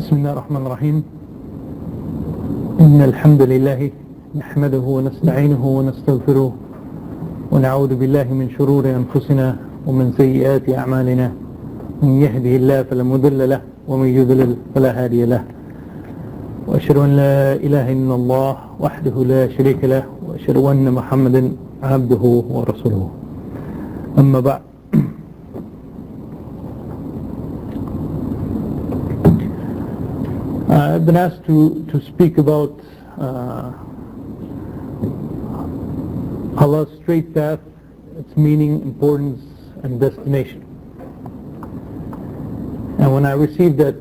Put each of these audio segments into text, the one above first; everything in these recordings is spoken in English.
بسم الله الرحمن الرحيم. إن الحمد لله نحمده ونستعينه ونستغفره ونعوذ بالله من شرور أنفسنا ومن سيئات أعمالنا. من يهده الله فلا مضل له ومن يضلل فلا هادي له، وأشهد أن لا إله إلا الله وحده لا شريك له، وأشهد أن محمدا عبده ورسوله. أما بعد، I've been asked to speak about Allah's straight path, its meaning, importance, and destination. And when I received that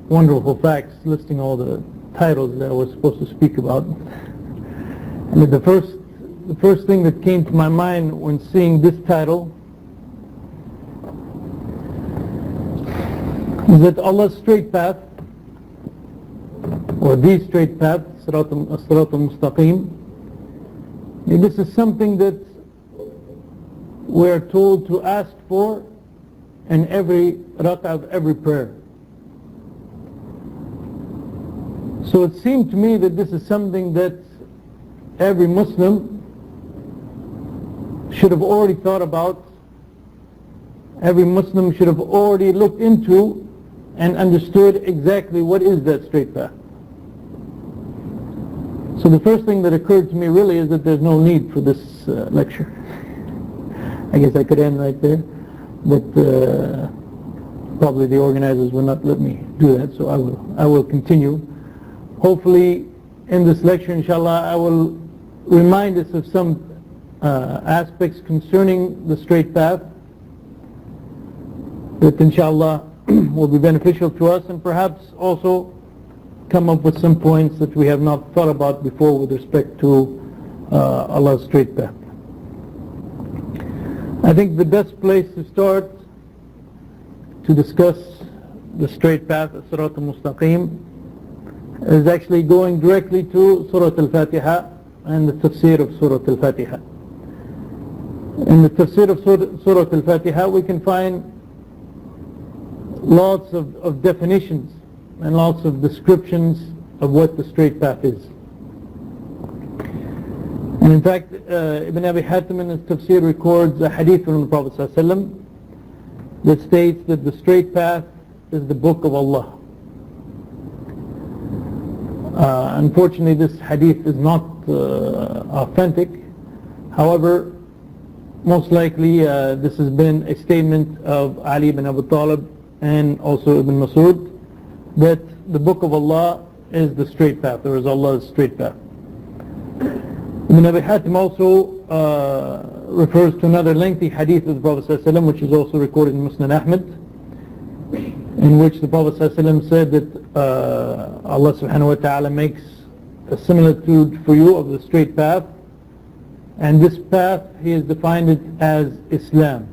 wonderful facts listing all the titles that I was supposed to speak about, and the first thing that came to my mind when seeing this title is that Allah's straight path, or the straight path, Sirat al-Mustaqim, this is something that we're told to ask for in every rak'ah of every prayer. So it seemed to me that this is something that every Muslim should have already thought about, every Muslim should have already looked into and understood exactly what is that straight path. So the first thing that occurred to me really is that there's no need for this lecture. I guess I could end right there, but probably the organizers will not let me do that, so I will continue. Hopefully in this lecture, inshallah, I will remind us of some aspects concerning the straight path that inshallah will be beneficial to us, and perhaps also come up with some points that we have not thought about before with respect to Allah's straight path. I think the best place to start to discuss the straight path, Sirat al-Mustaqim, is actually going directly to Surah al-Fatiha and the tafsir of Surah al-Fatiha. In the tafsir of Surah al-Fatiha we can find lots of definitions and lots of descriptions of what the straight path is. And in fact, Ibn Abi Hatim in his tafsir records a hadith from the Prophet ﷺ that states that the straight path is the book of Allah. Unfortunately, this hadith is not authentic. However, most likely this has been a statement of Ali ibn Abi Talib and also Ibn Mas'ud, that the book of Allah is the straight path, or is Allah's straight path. Ibn Abi Hatim also refers to another lengthy hadith of the Prophet ﷺ, which is also recorded in Musnad Ahmad, in which the Prophet ﷺ said that Allah subhanahu wa ta'ala makes a similitude for you of the straight path, and this path he has defined it as Islam.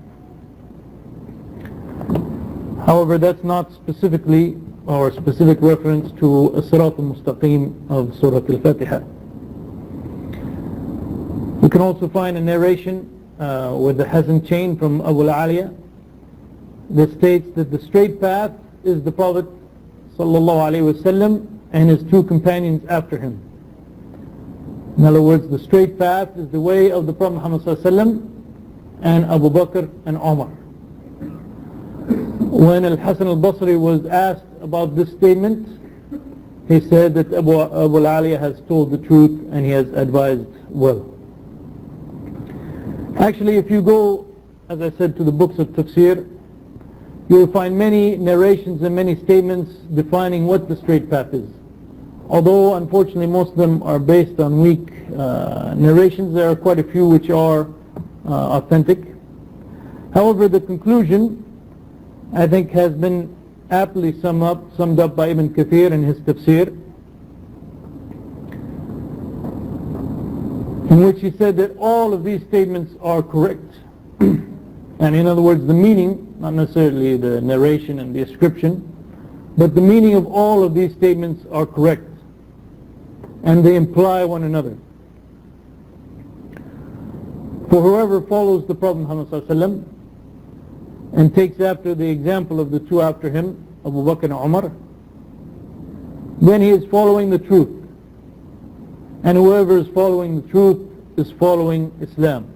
However, that's not specifically or specific reference to Sirat al-Mustaqim of Surah al-Fatiha. We can also find a narration with the Hasan chain from Abu al-Aliya that states that the straight path is the Prophet sallallahu alaihi wasallam and his two companions after him. In other words, the straight path is the way of the Prophet Muhammad sallallahu alaihi wasallam and Abu Bakr and Umar. When Al-Hasan al-Basri was asked about this statement, he said that Abu al-Aliya has told the truth and he has advised well. Actually, if you go, as I said, to the books of tafsir, you will find many narrations and many statements defining what the straight path is. Although, unfortunately, most of them are based on weak narrations, there are quite a few which are authentic. However, the conclusion, I think, has been aptly summed up by Ibn Kathir in his tafsir, in which he said that all of these statements are correct. And in other words, the meaning, not necessarily the narration and the description, but the meaning of all of these statements are correct, and they imply one another. For whoever follows the Prophet Muhammad ﷺ and takes after the example of the two after him, Abu Bakr and Umar, then he is following the truth. And whoever is following the truth is following Islam.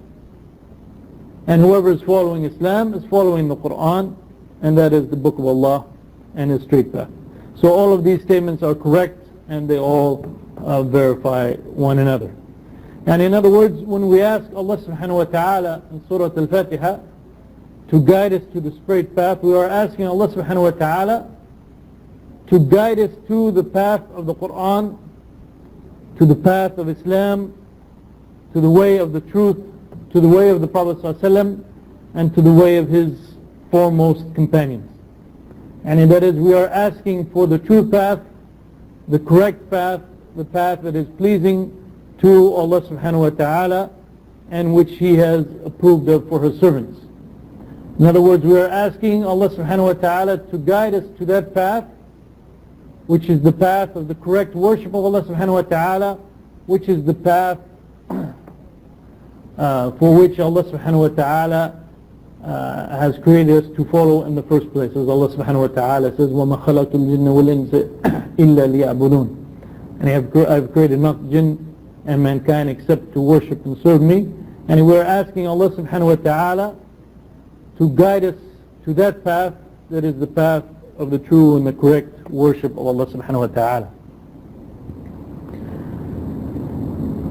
And whoever is following Islam is following the Quran, and that is the book of Allah and His straight path. So all of these statements are correct, and they all verify one another. And in other words, when we ask Allah subhanahu wa ta'ala in Surah Al-Fatiha to guide us to the straight path, we are asking Allah subhanahu wa ta'ala to guide us to the path of the Quran, to the path of Islam, to the way of the truth, to the way of the Prophet ﷺ, and to the way of his foremost companions. And that is, we are asking for the true path, the correct path, the path that is pleasing to Allah subhanahu wa ta'ala, and which He has approved of for His servants. In other words, we are asking Allah subhanahu wa ta'ala to guide us to that path, which is the path of the correct worship of Allah subhanahu wa ta'ala, which is the path for which Allah subhanahu wa ta'ala has created us to follow in the first place. As Allah subhanahu wa ta'ala says, وَمَا خَلَقْتُ الْجِنَّ وَالْإِنسَ إِلَّا لِيَعْبُدُونَ. And I have created not jinn and mankind except to worship and serve me. And we're asking Allah subhanahu wa ta'ala to guide us to that path that is the path of the true and the correct worship of Allah subhanahu wa ta'ala.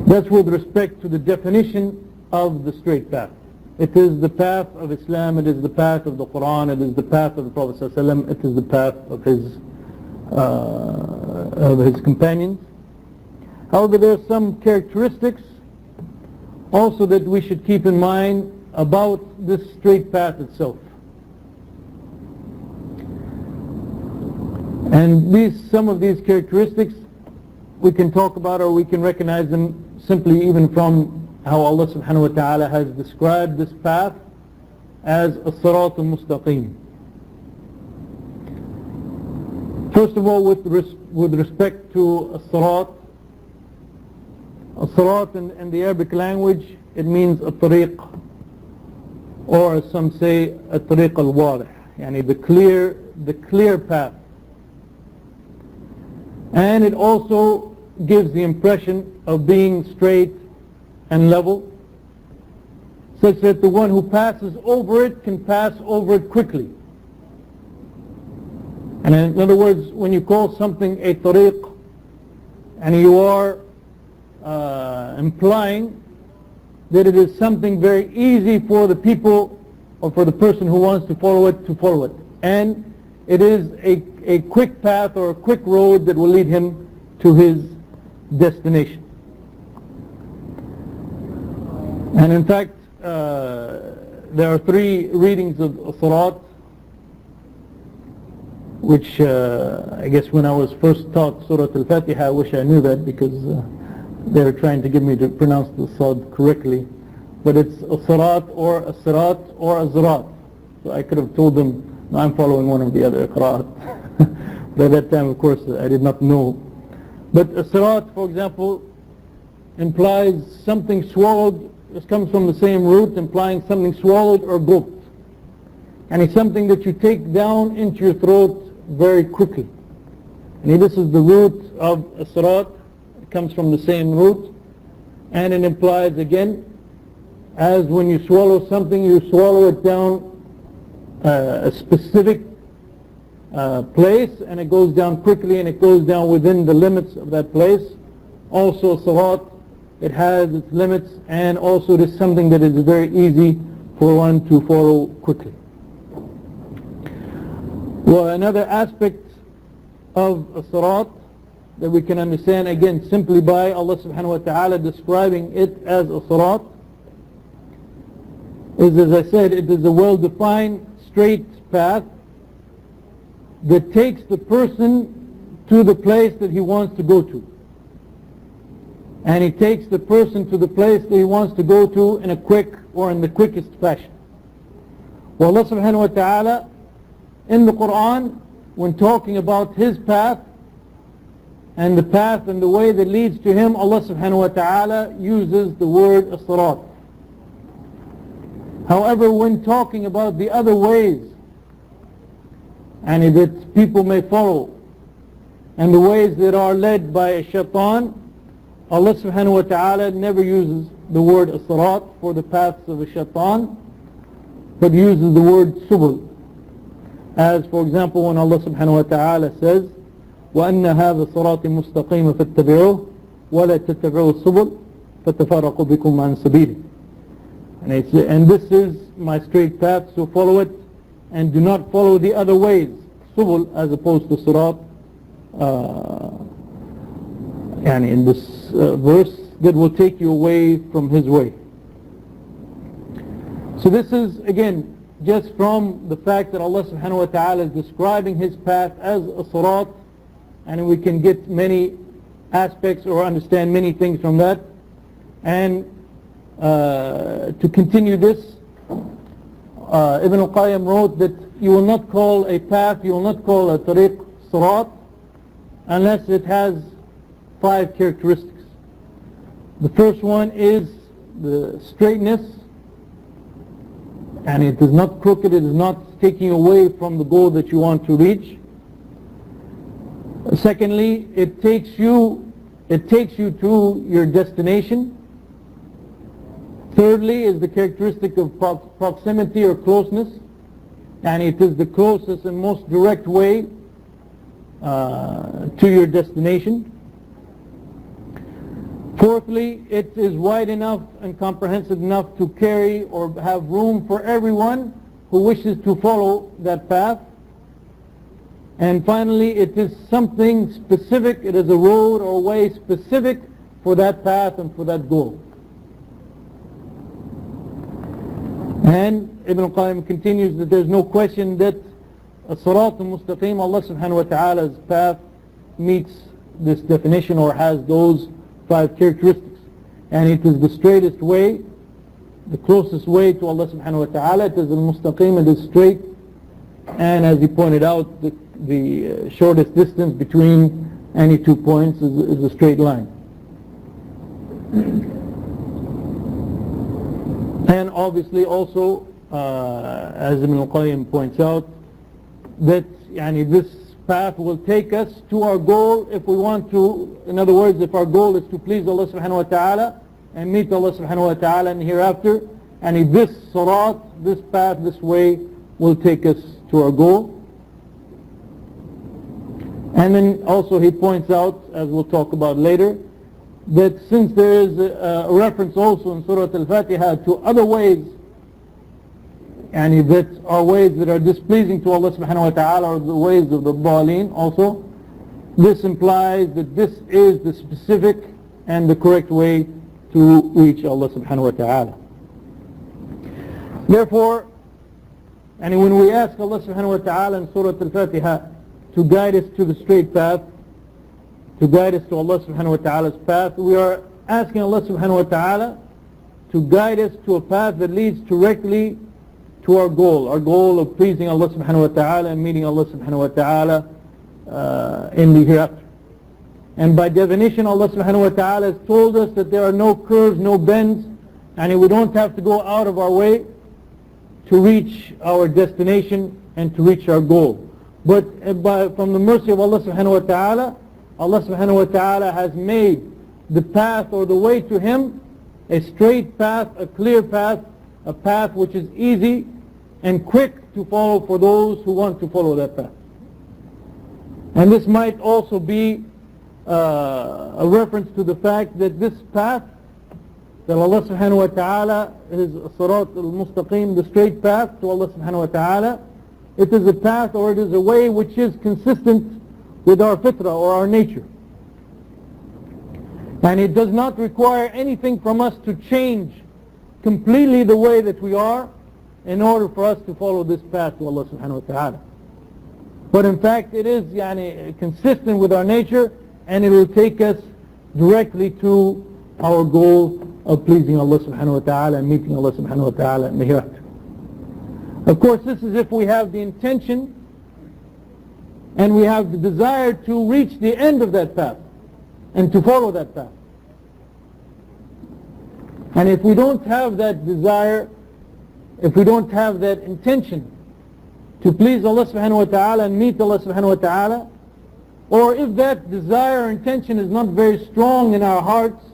That's with respect to the definition of the straight path. It is the path of Islam, it is the path of the Quran, it is the path of the Prophet ﷺ, it is the path of his companions. However, there are some characteristics also that we should keep in mind about this straight path itself. And some of these characteristics we can talk about, or we can recognize them simply even from how Allah subhanahu wa ta'ala has described this path as as-sirat al-mustaqim. First of all, with respect to as-sirat, as-sirat in the Arabic language, it means a-tariq, or as some say, a-tariq al-wadih, yani the clear path. And it also gives the impression of being straight and level, such that the one who passes over it can pass over it quickly. And in other words, when you call something a tariq, and you are implying that it is something very easy for the people, or for the person who wants to follow it, and it is a quick path or a quick road that will lead him to his destination. And in fact, there are 3 readings of Sirat, which I guess when I was first taught Surah Al-Fatiha, I wish I knew that, because they were trying to get me to pronounce the Sad correctly. But it's a-Sirat or a-Sirat or a-Zirat. So I could have told them, no, I'm following one of the other Qira'at. But at that time, of course, I did not know. But a-Sirat, for example, implies something swallowed. This comes from the same root, implying something swallowed or gulped. And it's something that you take down into your throat very quickly. And this is the root of as-sirat. It comes from the same root. And it implies, again, as when you swallow something, you swallow it down a specific place, and it goes down quickly, and it goes down within the limits of that place. Also, sirat, it has its limits, and also it is something that is very easy for one to follow quickly. Well, another aspect of as-sirat that we can understand, again, simply by Allah subhanahu wa ta'ala describing it as as-sirat, is, as I said, it is a well-defined, straight path that takes the person to the place that he wants to go to. And he takes the person to the place that he wants to go to in a quick, or in the quickest fashion. Well, Allah subhanahu wa ta'ala in the Quran, when talking about His path and the path and the way that leads to Him, Allah subhanahu wa ta'ala uses the word as-sirat. However, when talking about the other ways and that people may follow, and the ways that are led by a shaitan, Allah subhanahu wa ta'ala never uses the word as-sirat for the paths of a shaitan, but uses the word subul. As for example, when Allah subhanahu wa ta'ala says, وَأَنَّ هَذَا صِرَاطِ مُسْتَقِيمًا فَاتَّبِعُوهُ وَلَا تَتَّبِعُوا السُّبُلَ فَتَفَرَّقُ بِكُمْ عَنْ سَبِيلِهِ. And this is my straight path, so follow it, and do not follow the other ways, subul as opposed to sirat, in this verse, that will take you away from His way. So this is, again, just from the fact that Allah subhanahu wa ta'ala is describing His path as a sirat, and we can get many aspects or understand many things from that. And to continue this, Ibn al-Qayyim wrote that you will not call a path, you will not call a tariq sirat unless it has 5 characteristics. The first one is the straightness, and it is not crooked, it is not taking away from the goal that you want to reach. Secondly, it takes you to your destination. Thirdly is the characteristic of proximity or closeness, and it is the closest and most direct way to your destination. Fourthly, it is wide enough and comprehensive enough to carry or have room for everyone who wishes to follow that path. And finally, it is something specific, it is a road or way specific for that path and for that goal. And Ibn al-Qayyim continues that there's no question that as-sirat al-mustaqim, Allah subhanahu wa ta'ala's path, meets this definition or has those 5 characteristics. And it is the straightest way, the closest way to Allah subhanahu wa ta'ala. It is al-mustaqim, it is straight. And as he pointed out, the shortest distance between any 2 points is a straight line. And obviously also, as Ibn al-Qayyim points out, that this path will take us to our goal if we want to. In other words, if our goal is to please Allah subhanahu wa ta'ala and meet Allah subhanahu wa ta'ala in the hereafter, and if this sirat, this path, this way will take us to our goal. And then also he points out, as we'll talk about later, that since there is a reference also in Surah Al-Fatiha to other ways, and that are ways that are displeasing to Allah subhanahu wa ta'ala, or the ways of the Dhalin also, this implies that this is the specific and the correct way to reach Allah subhanahu wa ta'ala. Therefore, and when we ask Allah subhanahu wa ta'ala in Surah Al-Fatiha to guide us to the straight path, to guide us to Allah subhanahu wa ta'ala's path, we are asking Allah subhanahu wa ta'ala to guide us to a path that leads directly to our goal of pleasing Allah subhanahu wa ta'ala and meeting Allah subhanahu wa ta'ala in the hereafter. And by definition, Allah subhanahu wa ta'ala has told us that there are no curves, no bends, and we don't have to go out of our way to reach our destination and to reach our goal. But from the mercy of Allah subhanahu wa ta'ala, Allah subhanahu wa ta'ala has made the path or the way to Him a straight path, a clear path, a path which is easy and quick to follow for those who want to follow that path. And this might also be a reference to the fact that this path that Allah subhanahu wa ta'ala is sirat al-mustaqim, the straight path to Allah subhanahu wa ta'ala, it is a path or it is a way which is consistent with our fitrah or our nature. And it does not require anything from us to change completely the way that we are in order for us to follow this path to Allah subhanahu wa ta'ala. But in fact it is consistent with our nature, and it will take us directly to our goal of pleasing Allah subhanahu wa ta'ala and meeting Allah subhanahu wa ta'ala in the hereafter. Of course, this is if we have the intention and we have the desire to reach the end of that path and to follow that path. And if we don't have that desire, if we don't have that intention to please Allah subhanahu wa ta'ala and meet Allah subhanahu wa ta'ala, or if that desire or intention is not very strong in our hearts,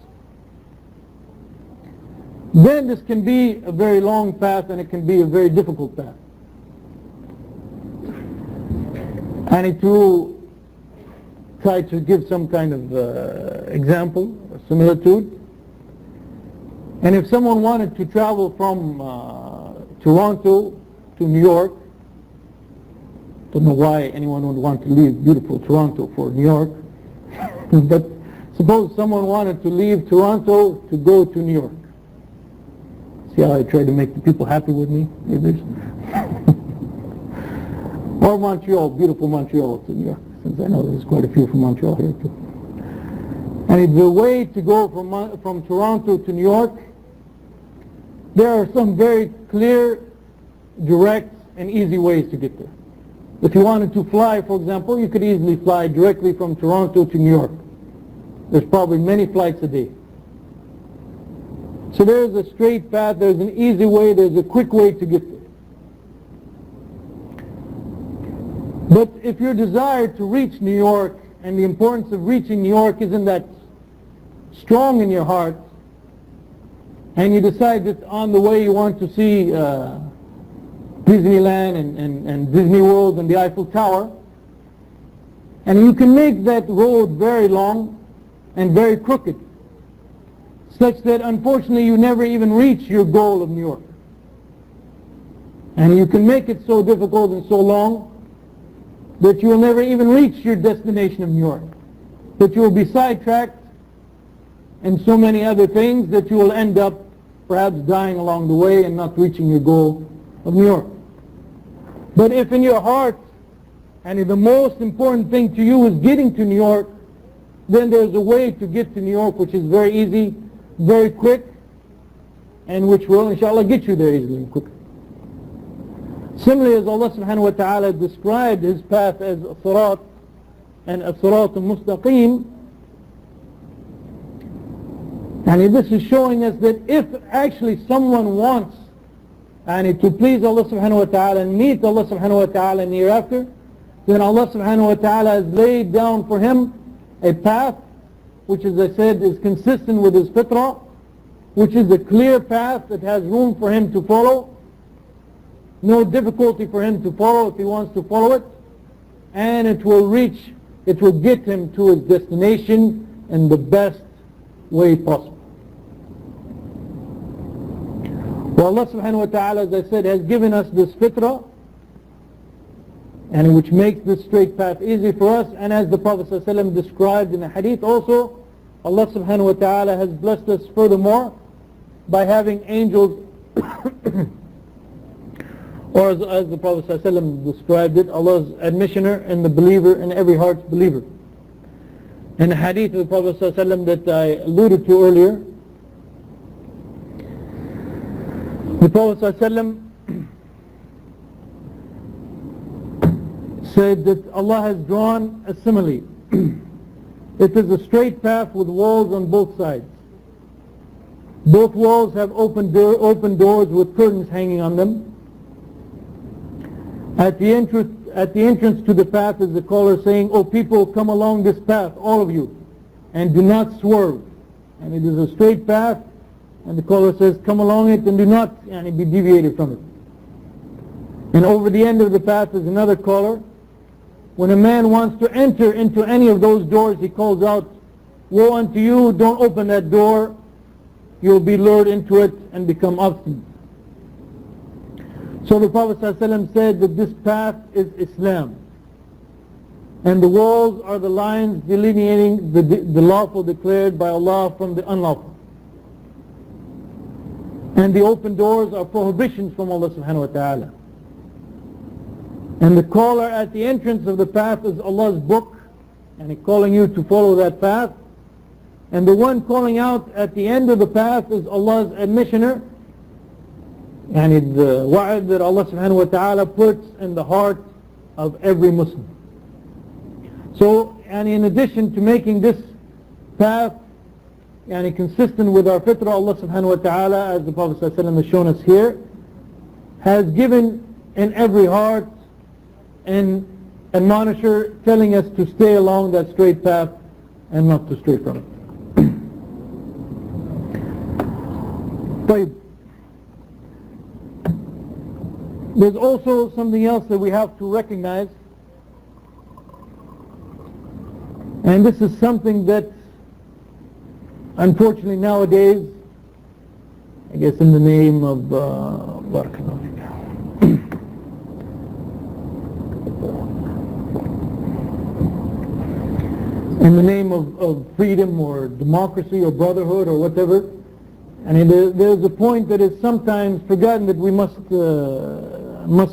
then this can be a very long path and it can be a very difficult path. And to try to give some kind of example or similitude, and if someone wanted to travel from Toronto to New York, don't know why anyone would want to leave beautiful Toronto for New York, but suppose someone wanted to leave Toronto to go to New York. See how I try to make the people happy with me, neighbors? Or Montreal, beautiful Montreal to New York, since I know there's quite a few from Montreal here too. And the way to go from Toronto to New York, there are some very clear, direct, and easy ways to get there. If you wanted to fly, for example, you could easily fly directly from Toronto to New York. There's probably many flights a day. So there's a straight path, there's an easy way, there's a quick way to get there. But if your desire to reach New York and the importance of reaching New York isn't that strong in your heart, and you decide that on the way you want to see Disneyland and Disney World and the Eiffel Tower, and you can make that road very long and very crooked, such that unfortunately you never even reach your goal of New York. And you can make it so difficult and so long that you will never even reach your destination of New York, that you will be sidetracked and so many other things that you will end up perhaps dying along the way and not reaching your goal of New York. But if in your heart, and the most important thing to you is getting to New York, then there's a way to get to New York which is very easy, very quick, and which will inshallah get you there easily and quickly. Similarly, as Allah subhanahu wa ta'ala described his path as Sirat and As-Sirat al-Mustaqim, and this is showing us that if actually someone wants to please Allah subhanahu wa ta'ala and meet Allah subhanahu wa ta'ala in the hereafter, then Allah subhanahu wa ta'ala has laid down for him a path which, as I said, is consistent with his fitrah, which is a clear path that has room for him to follow, no difficulty for him to follow if he wants to follow it, and it will get him to his destination in the best way possible. Well, Allah subhanahu wa ta'ala, as I said, has given us this fitrah, and which makes this straight path easy for us, and as the Prophet ﷺ described in the hadith also, Allah subhanahu wa ta'ala has blessed us furthermore by having angels or as the Prophet ﷺ described it, Allah's admissioner and the believer in every heart's believer. In the hadith of the Prophet ﷺ that I alluded to earlier, the Prophet ﷺ said that Allah has drawn a simile. It is a straight path with walls on both sides. Both walls have open doors with curtains hanging on them. At the entrance to the path is the caller saying, "O people, come along this path, all of you, and do not swerve." And it is a straight path, and the caller says, "Come along it and do not be deviated from it." And over the end of the path is another caller. When a man wants to enter into any of those doors, he calls out, "Woe unto you, don't open that door. You'll be lured into it and become obstinate." So the Prophet ﷺ said that this path is Islam. And the walls are the lines delineating the lawful declared by Allah from the unlawful. And the open doors are prohibitions from Allah subhanahu wa ta'ala. And the caller at the entrance of the path is Allah's book, and He's calling you to follow that path. And the one calling out at the end of the path is Allah's admissioner, and the wa'ad that Allah subhanahu wa ta'ala puts in the heart of every Muslim. So, and in addition to making this path consistent with our fitrah, Allah subhanahu wa ta'ala, as the Prophet ﷺ has shown us here, has given in every heart and admonisher telling us to stay along that straight path and not to stray from it. طيب. There's also something else that we have to recognize, and this is something that unfortunately nowadays, I guess in the name of in the name of freedom or democracy or brotherhood or whatever, and there's a point that is sometimes forgotten that we must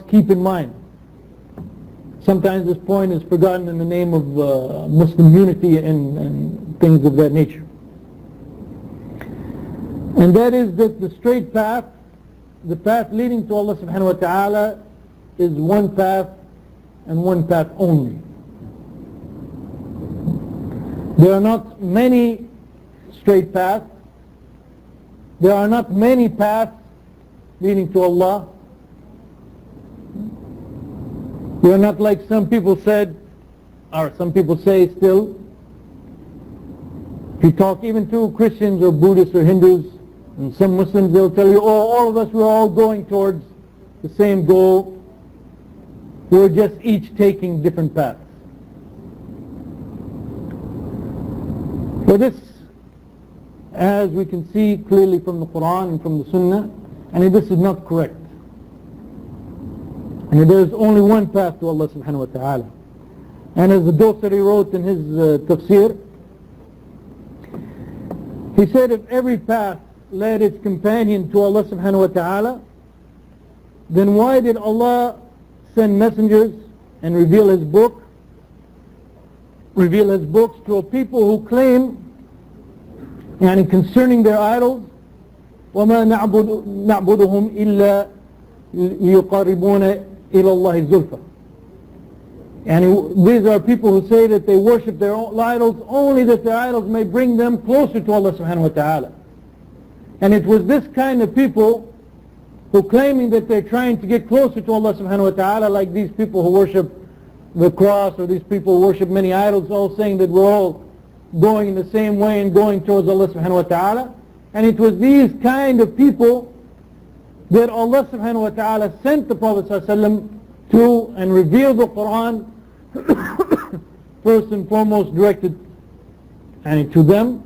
keep in mind. Sometimes this point is forgotten in the name of Muslim unity and things of that nature. And that is that the straight path, the path leading to Allah subhanahu wa ta'ala, is one path and one path only. There are not many straight paths. There are not many paths leading to Allah. We are not like some people said, or some people say still. If you talk even to Christians or Buddhists or Hindus and some Muslims, they'll tell you, oh, all of us, we're all going towards the same goal. We're just each taking different paths. But this, as we can see clearly from the Quran and from the Sunnah, and this is not correct. And there's only one path to Allah subhanahu wa ta'ala. And as the Dosari wrote in his tafsir, he said if every path led its companion to Allah subhanahu wa ta'ala, then why did Allah send messengers and reveal His books to a people who claim, concerning their idols, وَمَا نَعْبُدُهُمْ إِلَّا لِيُقَرِّبُونَ إِلَى اللَّهِ زُلْفَى. And these are people who say that they worship their own idols only that their idols may bring them closer to Allah subhanahu wa ta'ala. And it was this kind of people who claiming that they're trying to get closer to Allah subhanahu wa ta'ala, like these people who worship the cross, or these people who worship many idols, all saying that we're all going in the same way and going towards Allah subhanahu wa ta'ala. And it was these kind of people that Allah subhanahu wa ta'ala sent the Prophet sallallahu alaihi wasallam to and revealed the Quran first and foremost directed to them.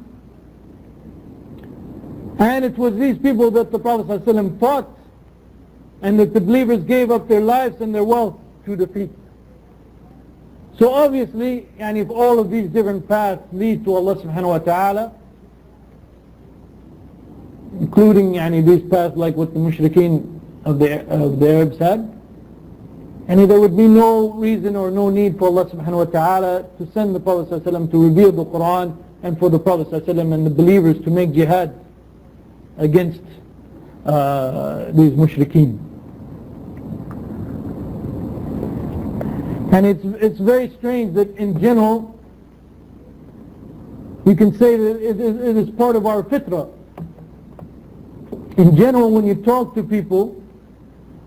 And it was these people that the Prophet sallallahu alaihi wasallam fought and that the believers gave up their lives and their wealth to defeat. So obviously, if all of these different paths lead to Allah subhanahu wa ta'ala, including these paths like what the mushrikeen of the Arabs had, there would be no reason or no need for Allah subhanahu wa ta'ala to send the Prophet sallallahu alaihi wasallam to reveal the Quran, and for the Prophet sallallahu alaihi wasallam and the believers to make jihad against these mushrikeen. And it's very strange that in general you can say that it is part of our fitrah. In general, when you talk to people,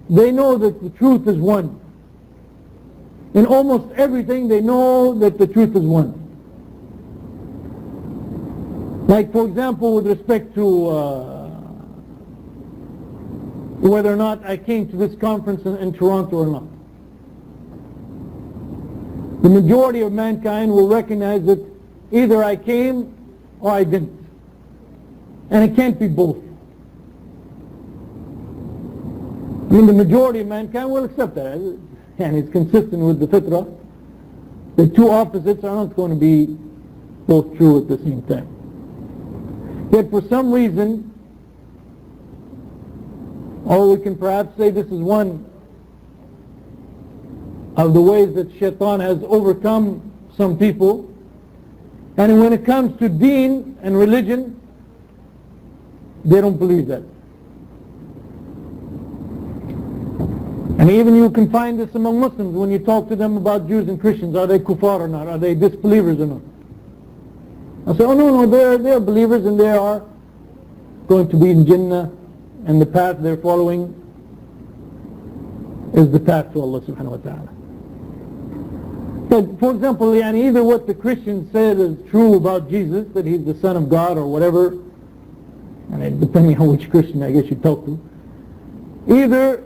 they know that the truth is one. In almost everything, they know that the truth is one. Like, for example, with respect to whether or not I came to this conference in Toronto or not. The majority of mankind will recognize that either I came or I didn't. And it can't be both. The majority of mankind will accept that, and it's consistent with the fitrah. The two opposites are not going to be both true at the same time. Yet for some reason, or we can perhaps say this is one of the ways that shaitan has overcome some people, and when it comes to deen and religion, they don't believe that. And even you can find this among Muslims when you talk to them about Jews and Christians. Are they kuffar or not? Are they disbelievers or not? I say, oh no, they're believers and they are going to be in Jannah, and the path they're following is the path to Allah subhanahu wa ta'ala. So, for example, either what the Christians said is true about Jesus, that he's the Son of God or whatever, and depending on which Christian I guess you talk to, either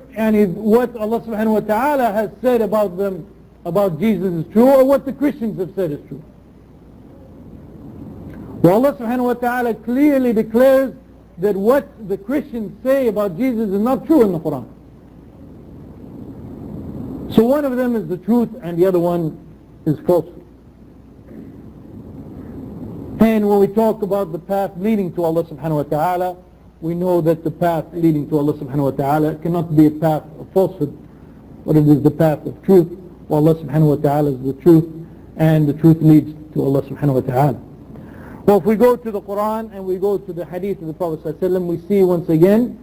what Allah subhanahu wa ta'ala has said about them, about Jesus is true, or what the Christians have said is true. Well, Allah subhanahu wa ta'ala clearly declares that what the Christians say about Jesus is not true in the Quran. So one of them is the truth and the other one is falsehood. And when we talk about the path leading to Allah subhanahu wa ta'ala, we know that the path leading to Allah subhanahu wa ta'ala cannot be a path of falsehood, but it is the path of truth. Well, Allah subhanahu wa ta'ala is the truth, and the truth leads to Allah subhanahu wa ta'ala. Well, if we go to the Quran and we go to the hadith of the Prophet sallallahu alaihi wasallam, we see once again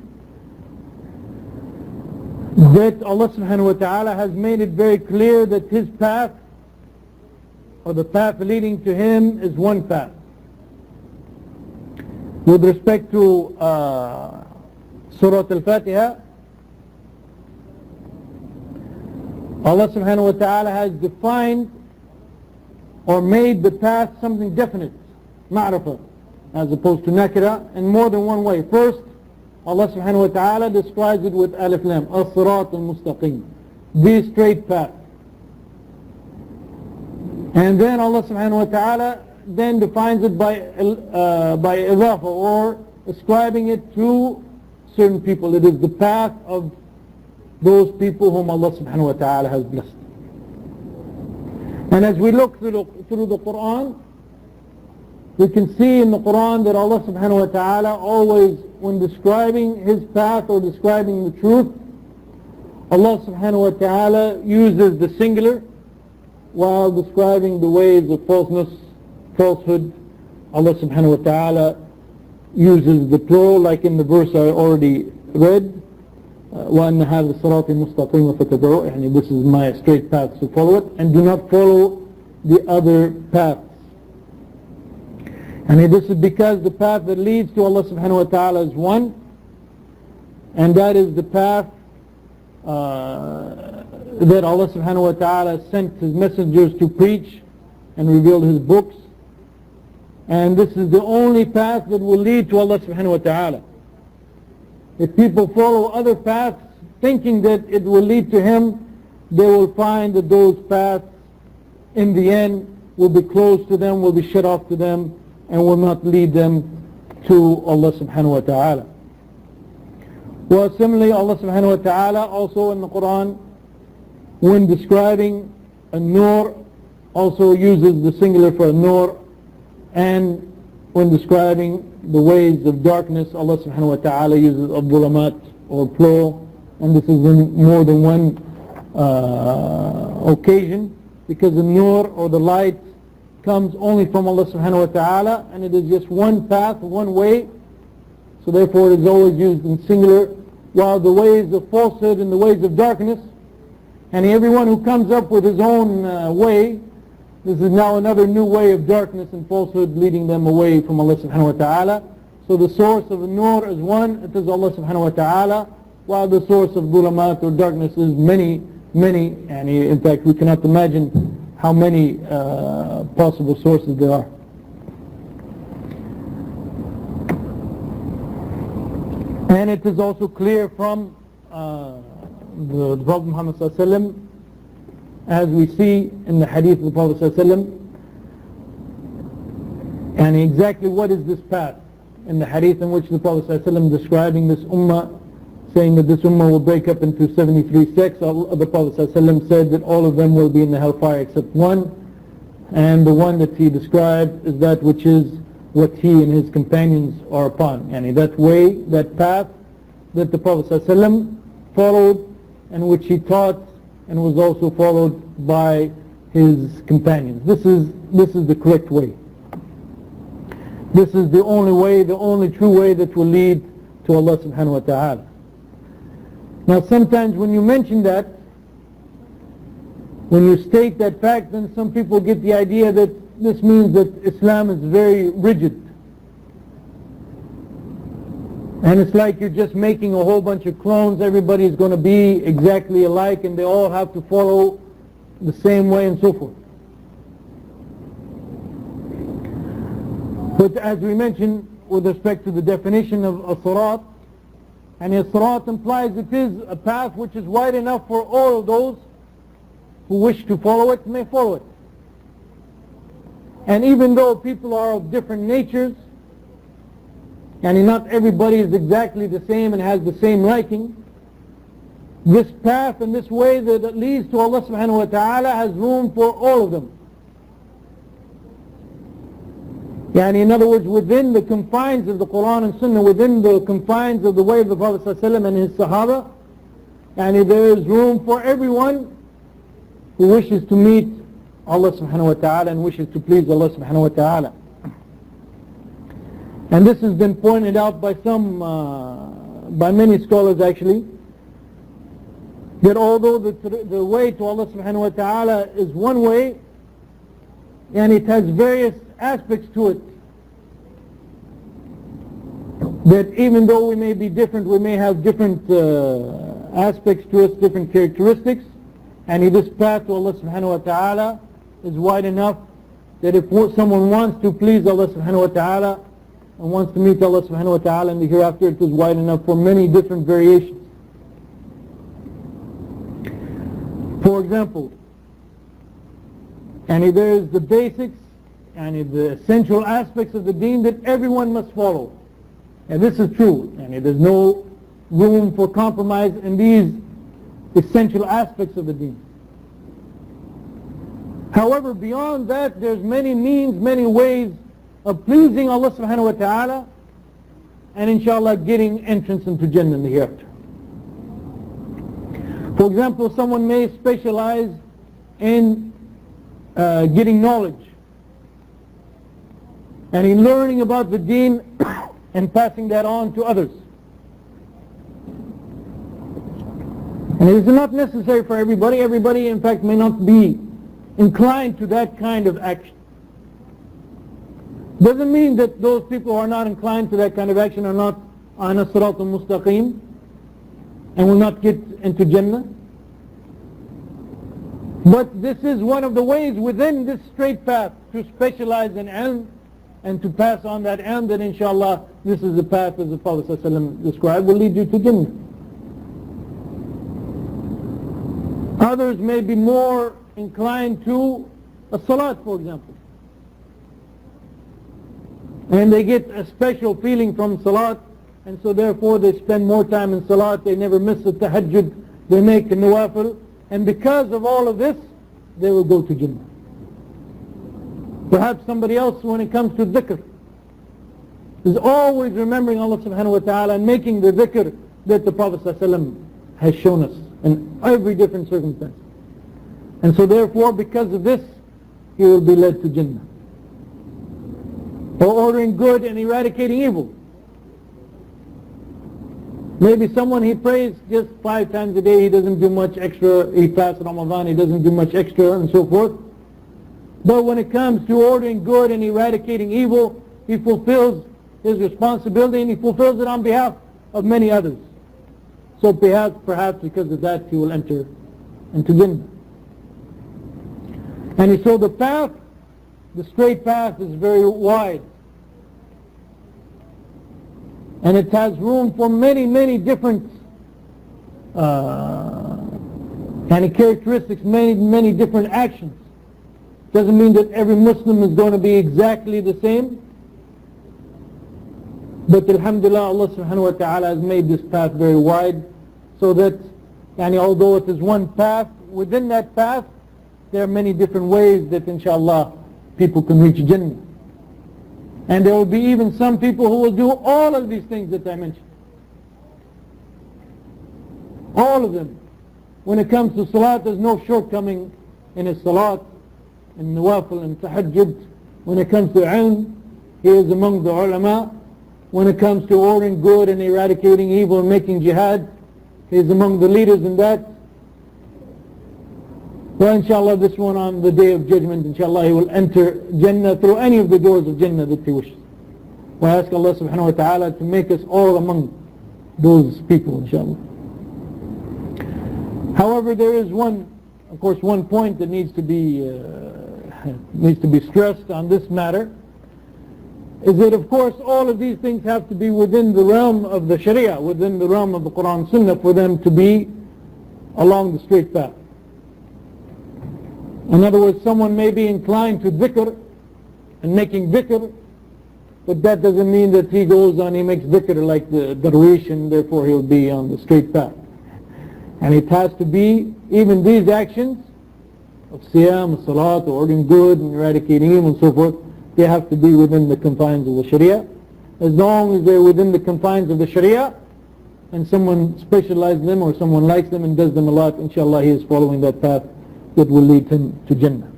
that Allah subhanahu wa ta'ala has made it very clear that his path, or the path leading to him, is one path. With respect to Surah Al-Fatiha, Allah subhanahu wa ta'ala has defined or made the path something definite, ma'rifah, as opposed to nakira, in more than one way. First, Allah subhanahu wa ta'ala describes it with alif lam, as-sirat al-mustaqim, the straight path. And then Allah subhanahu wa ta'ala then defines it by idafa, or ascribing it to certain people. It is the path of those people whom Allah subhanahu wa ta'ala has blessed. And as we look through the Quran, we can see in the Quran that Allah subhanahu wa ta'ala always, when describing his path or describing the truth, Allah subhanahu wa ta'ala uses the singular, while describing the ways of falsehood, Allah subhanahu wa ta'ala uses the plural, like in the verse I already read, وَأَنَّ هَذَا الصِّرَاطِ مُسْتَقِيمًا فَاتَّبِعُوهُ, this is my straight path, so follow it, and do not follow the other paths. And this is because the path that leads to Allah subhanahu wa ta'ala is one, and that is the path that Allah subhanahu wa ta'ala sent his messengers to preach and revealed his books. And this is the only path that will lead to Allah subhanahu wa ta'ala. If people follow other paths thinking that it will lead to him, they will find that those paths in the end will be closed to them, will be shut off to them, and will not lead them to Allah subhanahu wa ta'ala. Well, similarly, Allah subhanahu wa ta'ala also in the Quran, when describing a nur, also uses the singular for a nur, and when describing the ways of darkness, Allah subhanahu wa ta'ala uses abdulamat or plural, and this is in more than one occasion, because the nur or the light comes only from Allah subhanahu wa ta'ala, and it is just one path, one way, so therefore it is always used in singular, while the ways of falsehood and the ways of darkness, and everyone who comes up with his own way, this is now another new way of darkness and falsehood, leading them away from Allah subhanahu wa ta'ala. So the source of the nur is one, it is Allah subhanahu wa ta'ala, while the source of dhulamat or darkness is many, and in fact we cannot imagine how many possible sources there are. And it is also clear from the Prophet Muhammad sallallahu alaihi wasallam, as we see in the hadith of the Prophet sallallahu alaihi wasallam, and exactly what is this path. In the hadith in which the Prophet sallallahu alaihi wasallam describing this ummah, saying that this ummah will break up into 73 sects, the Prophet sallallahu alaihi wasallam said that all of them will be in the hellfire except one, and the one that he described is that which is what he and his companions are upon, and that way, that path that the Prophet sallallahu alaihi wasallam followed, and which he taught and was also followed by his companions. This is the correct way. This is the only way, the only true way that will lead to Allah subhanahu wa ta'ala. Now sometimes when you mention that, when you state that fact, then some people get the idea that this means that Islam is very rigid. And it's like you're just making a whole bunch of clones, everybody's going to be exactly alike and they all have to follow the same way and so forth. But as we mentioned with respect to the definition of as-sirat, and as-sirat implies it is a path which is wide enough for all of those who wish to follow it may follow it. And even though people are of different natures, and not everybody is exactly the same and has the same liking, this path and this way that leads to Allah subhanahu wa ta'ala has room for all of them. Yani in other words, within the confines of the Quran and Sunnah, within the confines of the way of the Prophet ﷺ and his Sahaba, yani there is room for everyone who wishes to meet Allah subhanahu wa ta'ala and wishes to please Allah subhanahu wa ta'ala. And this has been pointed out by by many scholars actually, that although the way to Allah subhanahu wa ta'ala is one way, and it has various aspects to it, that even though we may be different, we may have different aspects to us, different characteristics, and this path to Allah subhanahu wa ta'ala is wide enough that if someone wants to please Allah subhanahu wa ta'ala and wants to meet Allah subhanahu wa ta'ala in the hereafter, it is wide enough for many different variations. For example, and there is the basics and the essential aspects of the deen that everyone must follow. And this is true, and there's no room for compromise in these essential aspects of the deen. However, beyond that, there's many means, many ways of pleasing Allah subhanahu wa ta'ala and inshallah getting entrance into Jannah in the hereafter. For example, someone may specialize in getting knowledge and in learning about the deen and passing that on to others. And it is not necessary for everybody. Everybody, in fact, may not be inclined to that kind of action. Doesn't mean that those people who are not inclined to that kind of action are not on as-sirat al-mustaqim and will not get into Jannah. But this is one of the ways within this straight path to specialize in ilm and to pass on that ilm, that inshallah this is the path as the Prophet ﷺ described will lead you to Jannah. Others may be more inclined to a salat, for example, and they get a special feeling from salat, and so therefore they spend more time in salat, they never miss a tahajjud, they make a nawafil, and because of all of this they will go to Jannah. Perhaps somebody else, when it comes to dhikr, is always remembering Allah subhanahu wa ta'ala and making the dhikr that the Prophet ﷺ has shown us in every different circumstance. And so therefore, because of this, he will be led to Jannah. Or ordering good and eradicating evil. Maybe someone, he prays just 5 times a day, he doesn't do much extra, he fasts Ramadan, he doesn't do much extra and so forth. But when it comes to ordering good and eradicating evil, he fulfills his responsibility and he fulfills it on behalf of many others. So perhaps because of that, he will enter into Jannah. And so the path, the straight path, is very wide. And it has room for many, many different kind of characteristics, many different actions. Doesn't mean that every Muslim is going to be exactly the same. But alhamdulillah, Allah subhanahu wa ta'ala has made this path very wide, so that although it is one path, within that path there are many different ways that inshallah people can reach Jannah. And there will be even some people who will do all of these things that I mentioned. All of them. When it comes to salat, there's no shortcoming in his salat, in nawafil and tahajjud. When it comes to ilm, he is among the ulama. When it comes to ordering good and eradicating evil and making jihad, he is among the leaders in that. Well, inshallah, this one on the day of judgment, inshallah, he will enter Jannah through any of the doors of Jannah that he wishes. We ask Allah subhanahu wa ta'ala to make us all among those people, inshallah. However, there is one point that needs to be stressed on this matter, is that of course all of these things have to be within the realm of the Sharia, within the realm of the Quran and Sunnah for them to be along the straight path. In other words, someone may be inclined to dhikr and making dhikr, but that doesn't mean that he goes on, he makes dhikr like the darwish and therefore he'll be on the straight path. And it has to be, even these actions of siyam, salat, ordering good and eradicating evil and so forth, they have to be within the confines of the Sharia. As long as they're within the confines of the Sharia and someone specializes them or someone likes them and does them a lot, inshallah he is following that path that will lead him to Jannah.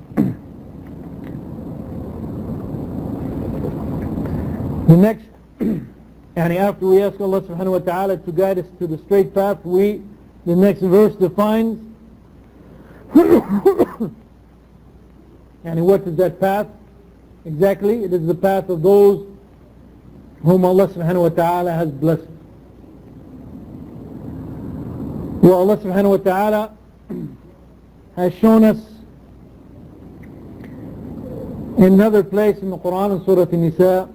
The next, and after we ask Allah subhanahu wa ta'ala to guide us to the straight path, the next verse defines and what is that path? Exactly, it is the path of those whom Allah subhanahu wa ta'ala has blessed. Well, Allah subhanahu wa ta'ala has shown us in another place in the Quran, in Surah An-Nisa,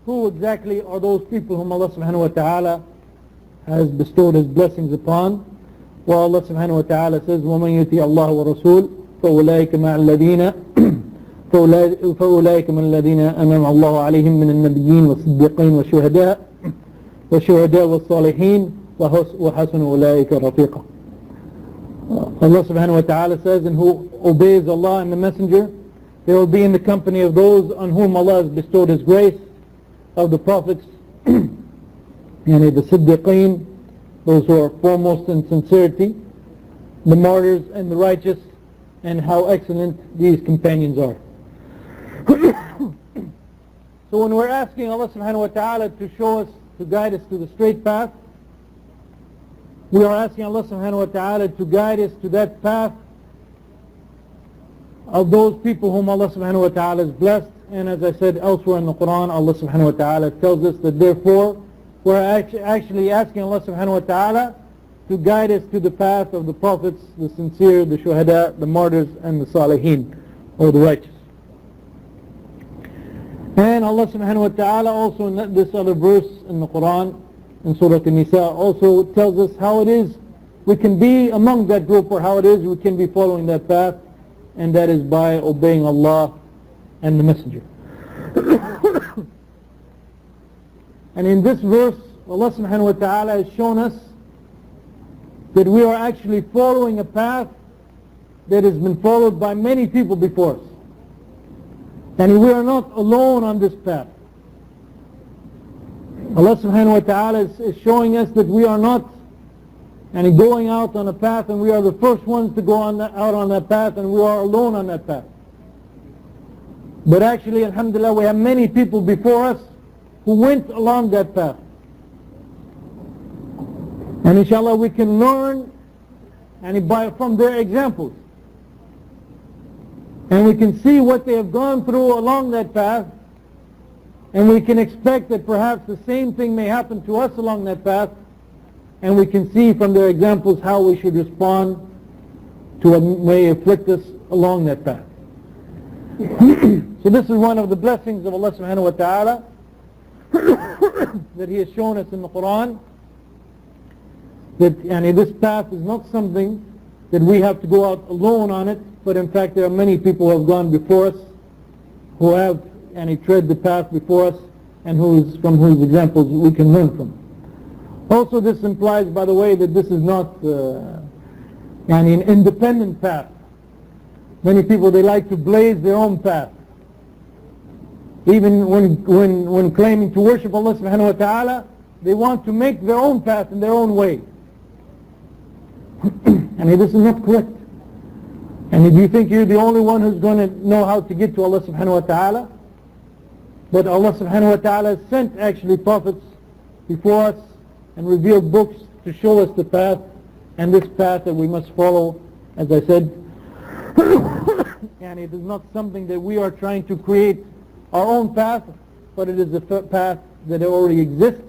who exactly are those people whom Allah subhanahu wa ta'ala has bestowed His blessings upon. Well, Allah subhanahu wa ta'ala says, وَمَنْ يُطِيعِ اللَّهَ وَرَسُولَهُ فَأُولَٰئِكَ مَعَ الَّذِينَ أَنْعَمَ اللَّهُ عَلَيْهِمْ مِنَ النَّبِيِّينَ وَالصِّدِّيقِينَ وَالشُّهَدَاءِ وَالصَّالِحِينَ وَحَسُنَ أُولَٰئِكَ رَفِيقًا. Allah subhanahu wa ta'ala says, and who obeys Allah and the Messenger, they will be in the company of those on whom Allah has bestowed His grace, of the prophets, and the Siddiqeen, those who are foremost in sincerity, the martyrs and the righteous, and how excellent these companions are. So when we're asking Allah subhanahu wa ta'ala to show us, to guide us to the straight path, we are asking Allah subhanahu wa ta'ala to guide us to that path of those people whom Allah subhanahu wa ta'ala has blessed. And as I said elsewhere in the Quran, Allah subhanahu wa ta'ala tells us that therefore we're actually asking Allah subhanahu wa ta'ala to guide us to the path of the prophets, the sincere, the shuhada, the martyrs, and the salihin, or the righteous. And Allah subhanahu wa ta'ala also in this other verse in the Quran, in Surah An-Nisa, also tells us how it is we can be among that group, or how it is we can be following that path, and that is by obeying Allah and the Messenger. And in this verse, Allah subhanahu wa ta'ala has shown us that we are actually following a path that has been followed by many people before us. And we are not alone on this path. Allah subhanahu wa ta'ala is showing us that we are not going out on a path and we are the first ones to go out on that path and we are alone on that path. But actually, alhamdulillah, we have many people before us who went along that path. And inshallah we can learn from their examples. And we can see what they have gone through along that path. And we can expect that perhaps the same thing may happen to us along that path. And we can see from their examples how we should respond to what may afflict us along that path. So this is one of the blessings of Allah subhanahu wa ta'ala that He has shown us in the Quran, that this path is not something that we have to go out alone on it, but in fact there are many people who have gone before us, who have tread the path before us, and from whose examples we can learn from. Also this implies, by the way, that this is not an independent path. Many people, they like to blaze their own path. Even when claiming to worship Allah subhanahu wa ta'ala, they want to make their own path in their own way. This is not correct. And if you think you're the only one who's going to know how to get to Allah subhanahu wa ta'ala, but Allah subhanahu wa ta'ala has sent actually prophets before us and revealed books to show us the path, and this path that we must follow, as I said, and it is not something that we are trying to create our own path, but it is a path that already exists,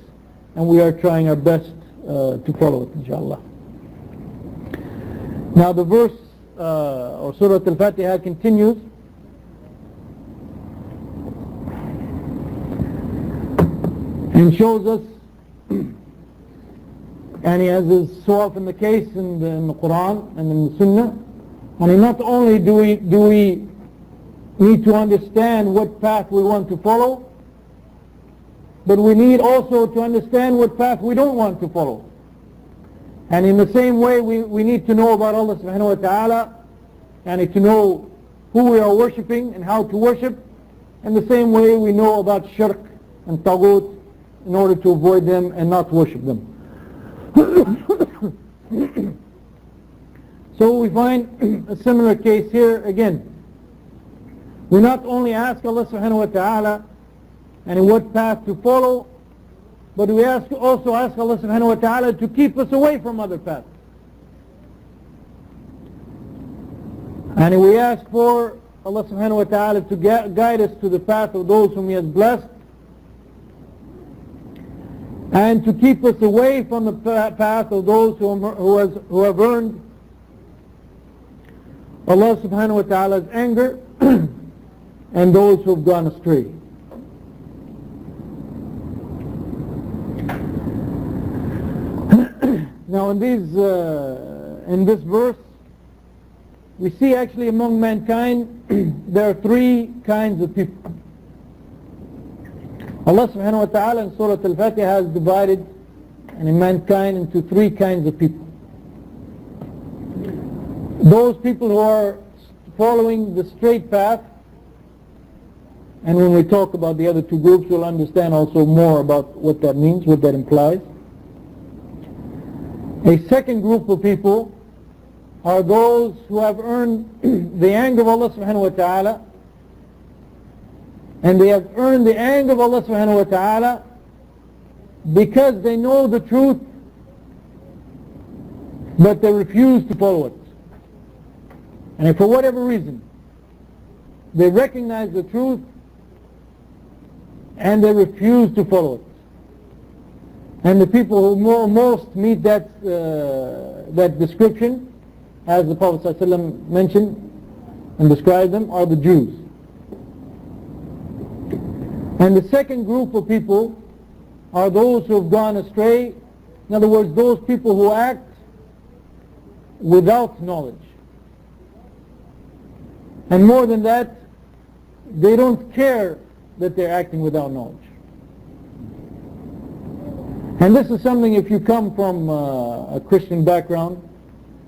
and we are trying our best to follow it, inshallah. Now the verse, or Surah Al-Fatiha continues and shows us, and as is so often the case in the Quran and in the Sunnah, and not only do we need to understand what path we want to follow, but we need also to understand what path we don't want to follow. And in the same way, we need to know about Allah subhanahu wa ta'ala, and to know who we are worshipping and how to worship. In the same way, we know about shirk and taghut in order to avoid them and not worship them. So we find a similar case here again. We not only ask Allah subhanahu wa ta'ala and what path to follow, but we also ask Allah subhanahu wa ta'ala to keep us away from other paths. And we ask for Allah subhanahu wa ta'ala to guide us to the path of those whom He has blessed, and to keep us away from the path of those who have earned Allah subhanahu wa ta'ala's anger and those who have gone astray. Now in this verse, we see actually among mankind there are three kinds of people. Allah subhanahu wa ta'ala in Surah Al-Fatiha has divided mankind into three kinds of people. Those people who are following the straight path, and when we talk about the other two groups, we'll understand also more about what that means, what that implies. A second group of people are those who have earned the anger of Allah subhanahu wa ta'ala, and they have earned the anger of Allah subhanahu wa ta'ala because they know the truth, but they refuse to follow it. And if for whatever reason they recognize the truth and they refuse to follow it. And the people who most meet that description, as the Prophet ﷺ mentioned and described them, are the Jews. And the second group of people are those who have gone astray. In other words, those people who act without knowledge. And more than that, they don't care that they're acting without knowledge. And this is something, if you come from a Christian background,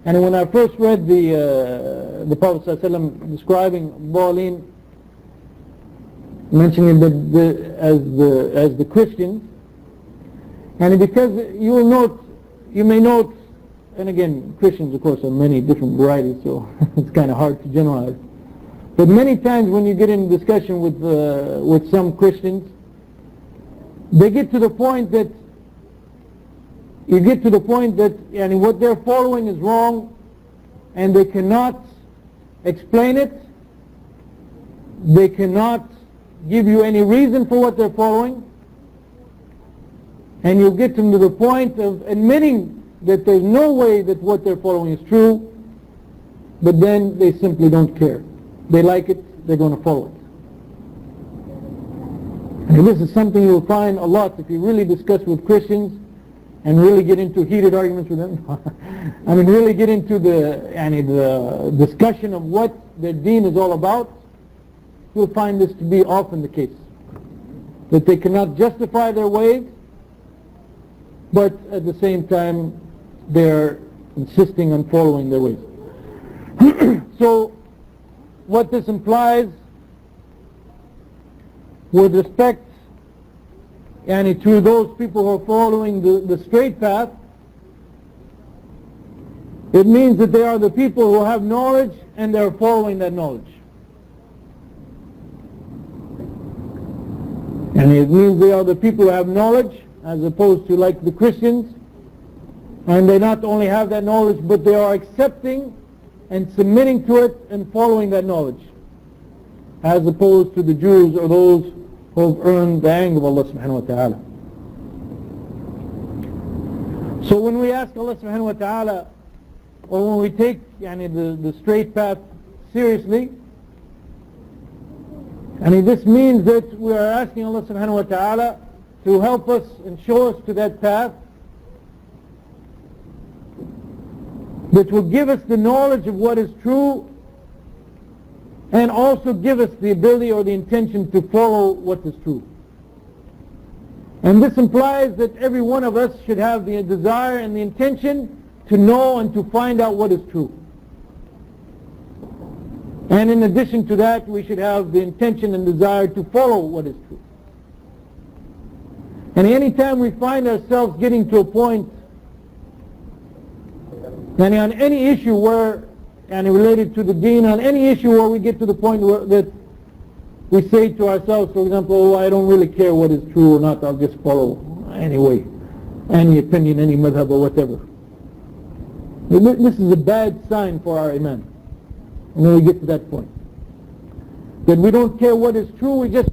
and when I first read the Prophet ﷺ describing Dhalin, mentioning as the Christians, and because you may note, and again, Christians of course are many different varieties, so it's kind of hard to generalize. But many times when you get in discussion with some Christians, they get to the point that what they're following is wrong, and they cannot explain it. They cannot give you any reason for what they're following, and you'll get them to the point of admitting that there's no way that what they're following is true, but then they simply don't care. They like it, they're going to follow it. And this is something you'll find a lot if you really discuss with Christians and really get into heated arguments with them. I mean, really get into the discussion of what their deen is all about. You'll find this to be often the case. That they cannot justify their ways, but at the same time they're insisting on following their ways. So what this implies with respect to those people who are following the straight path, it means that they are the people who have knowledge and they're following that knowledge. And it means they are the people who have knowledge, as opposed to like the Christians, and they not only have that knowledge, but they are accepting and submitting to it and following that knowledge, as opposed to the Jews or those who have earned the anger of Allah subhanahu wa ta'ala. So when we ask Allah subhanahu wa ta'ala, or when we take the straight path seriously, this means that we are asking Allah subhanahu wa ta'ala to help us and show us to that path, which will give us the knowledge of what is true and also give us the ability or the intention to follow what is true. And this implies that every one of us should have the desire and the intention to know and to find out what is true. And in addition to that, we should have the intention and desire to follow what is true. And any time we find ourselves getting to a point, and on any issue where, and related to the deen, on any issue where we get to the point where, that we say to ourselves, for example, oh, I don't really care what is true or not, I'll just follow anyway, any opinion, any madhab or whatever. This is a bad sign for our iman when we get to that point. That we don't care what is true, we just